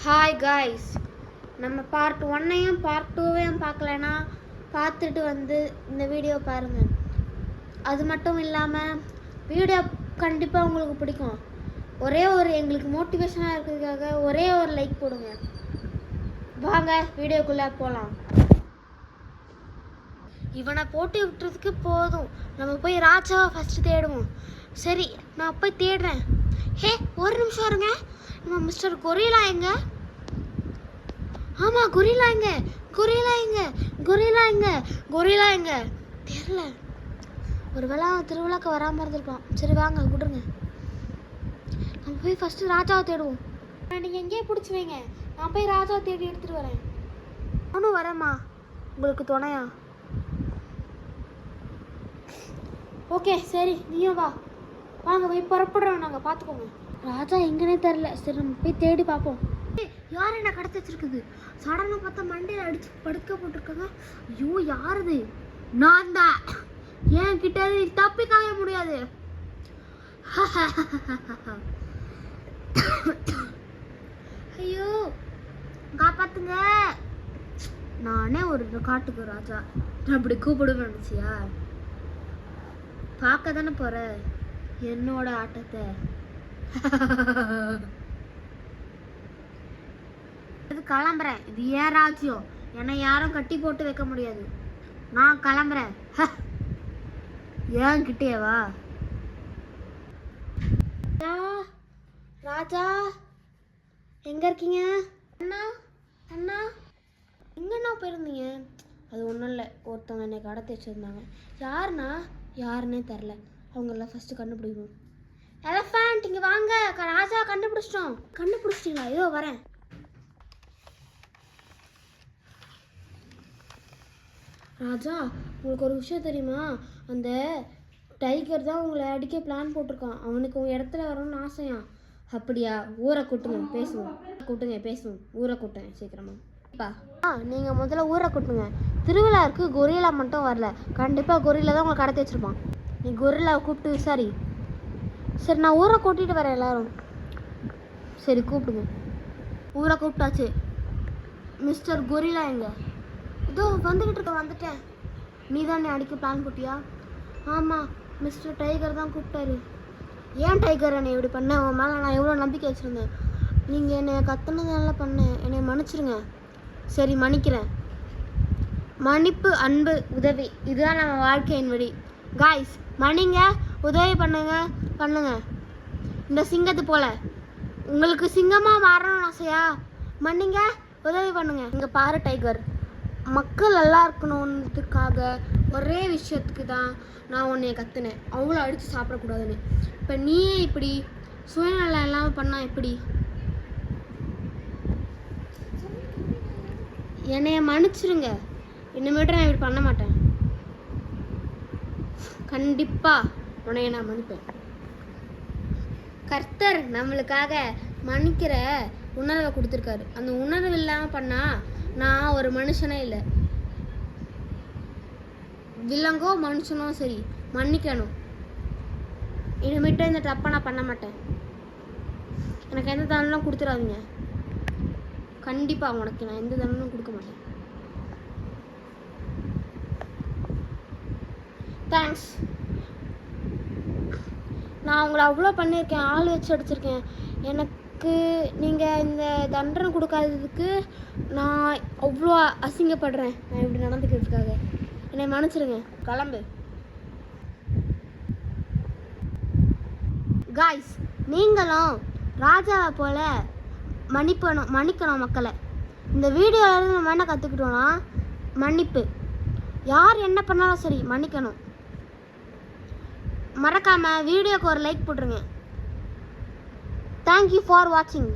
Hi guys, நம்ம part 1ஐயும் part 2வையும் பார்க்கலன்னா பார்த்துட்டு வந்து இந்த வீடியோ பாருங்கள். அது மட்டும் இல்லாமல் வீடியோ கண்டிப்பாக உங்களுக்கு பிடிக்கும். ஒரே ஒரு எங்களுக்கு மோட்டிவேஷனாக இருக்கிறதுக்காக ஒரே ஒரு லைக் போடுங்க. வாங்க வீடியோக்குள்ளே போகலாம். இவனை போட்டு விட்டுறதுக்கு போதும், நம்ம போய் ராஜாவை ஃபஸ்ட்டு தேடுவோம். சரி, நான் போய் தேடுறேன். ஹே, ஒரு நிமிஷம் இருங்க. நம்ம மிஸ்டர் கொரிலா எங்க? ஆமாம், கொரிலா எங்க? கொரிலா எங்க தெரியல. ஒரு வேளை திருவிழாக்கு வராமல் இருந்திருக்கலாம். சரி வாங்க விடுங்க, நம்ம போய் ஃபஸ்ட்டு ராஜாவை தேடுவோம். நீங்கள் எங்கேயே பிடிச்சி வைங்க, நான் போய் ராஜாவை தேடி எடுத்துகிட்டு வரேன். நானும் வரேம்மா, உங்களுக்கு துணையா? ஓகே சரி, நீயும் வா. வாங்க போய் புறப்படுறோம், நாங்கள் பார்த்துக்கோங்க. ராஜா எங்கன்னே தெரில. சரி நம்ம போய் தேடி பார்ப்போம். யார் என்ன கடத்தி வச்சிருக்குது? சடனாக பார்த்தா மண்டையில் அடிச்சு படுக்க போட்டிருக்காங்க. ஐயோ, யாருது? நான் தான். ஏன் கிட்ட தப்பிக்கவே முடியாது. ஐயோ காப்பாத்துங்க. நானே ஒரு காட்டுக்கு ராஜா அப்படி கூப்பிடுவேன் நினைச்சியா? பார்க்க தானே போற என்னோட ஆட்டத்தை. இது கிளம்புறேன். இது ஏன் ராஜ்யம், என்னை யாரும் கட்டி போட்டு வைக்க முடியாது. நான் கிளம்புறேன். ஏன் கிட்டேவா? ராஜா எங்க இருக்கீங்க? அண்ணா அண்ணா எங்கண்ணா போயிருந்தீங்க? அது ஒன்றும் இல்லை, ஒருத்தவங்க என்னை கடத்தி வச்சுருந்தாங்க. யாருண்ணா? யாருன்னே தெரில. அவங்கள ஃபஸ்ட்டு கண்டுபிடிக்கணும். எலஃபண்ட் இங்கே வாங்க, ராஜா கண்டுபிடிச்சிட்டீங்களா? ஐயோ வரேன். ராஜா, உங்களுக்கு ஒரு விஷயம் தெரியுமா? அந்த டைகர் தான் உங்களை அடிக்க பிளான் போட்டிருக்கான். அவனுக்கு உங்கள் இடத்துல வரணும்னு ஆசையா? அப்படியா? ஊரை கூட்டுங்க, பேசுவோம். ஊரை கூட்டுங்க சீக்கிரமா. நீங்கள் முதல்ல ஊரை கூட்டுங்க. திருவிழாவுக்கு கொரிலா மட்டும் வரல, கண்டிப்பாக கொரிலா தான் உங்களை கடத்தி வச்சுருப்பான். நீ கொரிலாவை கூப்பிட்டு விசாரி. சரி, நான் ஊரை கூட்டிகிட்டு வரேன் எல்லாரும். சரி கூப்பிடுங்க. ஊரை கூப்பிட்டாச்சு. மிஸ்டர் கொரிலா எங்க? இதோ வந்துட்டேன். நீ தான் அடிக்க பிளான் போட்டியா? ஆமாம், மிஸ்டர் டைகர் தான் கூப்பிட்டாரு. ஏன் டைகர் என்னை இப்படி பண்ண? உன் மேலே நான் எவ்வளோ நம்பிக்கை வச்சுருந்தேன். நீங்கள் என்னை கத்துனதுனால பண்ணேன், என்னை மன்னிச்சிருங்க. சரி மன்னிக்கிறேன். மன்னிப்பு, அன்பு, உதவி, இதுதான் நம்ம வாழ்க்கையின் வழி. காய்ஸ், மன்னிங்க, உதவி பண்ணுங்க. இந்த சிங்கத்து போல உங்களுக்கு சிங்கமாக மாறணும்னு ஆசையா? மன்னிங்க, உதவி பண்ணுங்க. இங்கே பாரு டைகர், மக்கள் நல்லா இருக்கணுன்றதுக்காக ஒரே விஷயத்துக்கு தான் நான் உன்னைய கற்றுனேன், அவ்வளோ அடித்து சாப்பிடக்கூடாதுன்னு. இப்போ நீயே இப்படி சுயநலம் இல்லாமல் பண்ணால் எப்படி? என்னைய மன்னிச்சிருங்க. இனிமேட்டு நான் இப்படி பண்ண மாட்டேன். கண்டிப்பாக உன்னைய நான் மன்னிப்பேன். கர்த்தர் நம்மளுக்காக மன்னிக்கிற உணர்வை கொடுத்துருக்காரு. அந்த உணர்வு இல்லாமல் பண்ணால் நான் ஒரு மனுஷனே இல்லை. விலங்கோ மனுஷனோ சரி, மன்னிக்கணும். இனிமேட்டு இந்த தப்பை நான் பண்ண மாட்டேன். எனக்கு எந்த தண்டனும் கொடுத்துடாதீங்க. கண்டிப்பாக உனக்கு நான் எந்த தண்டனும் கொடுக்க மாட்டேன். தேங்க்ஸ். நான் உங்களை அவ்வளோ பண்ணியிருக்கேன், ஆள் வச்சு அடிச்சிருக்கேன். எனக்கு நீங்கள் இந்த தண்டனை கொடுக்காததுக்கு நான் அவ்வளோ அசிங்கப்படுறேன். நான் இப்படி நடந்துக்கிறதுக்காக என்னை மன்னிச்சிருங்க. கிளம்பு. காய்ஸ், நீங்களும் ராஜாவை போல் மன்னிக்கணும் மக்களை. இந்த வீடியோவில் நம்ம என்ன கற்றுக்கிட்டோன்னா, மன்னிப்பு. யார் என்ன பண்ணாலும் சரி மன்னிக்கணும். மறக்காமல் வீடியோக்கு ஒரு லைக் போட்டுருங்க. தேங்க்யூ ஃபார் வாட்சிங்.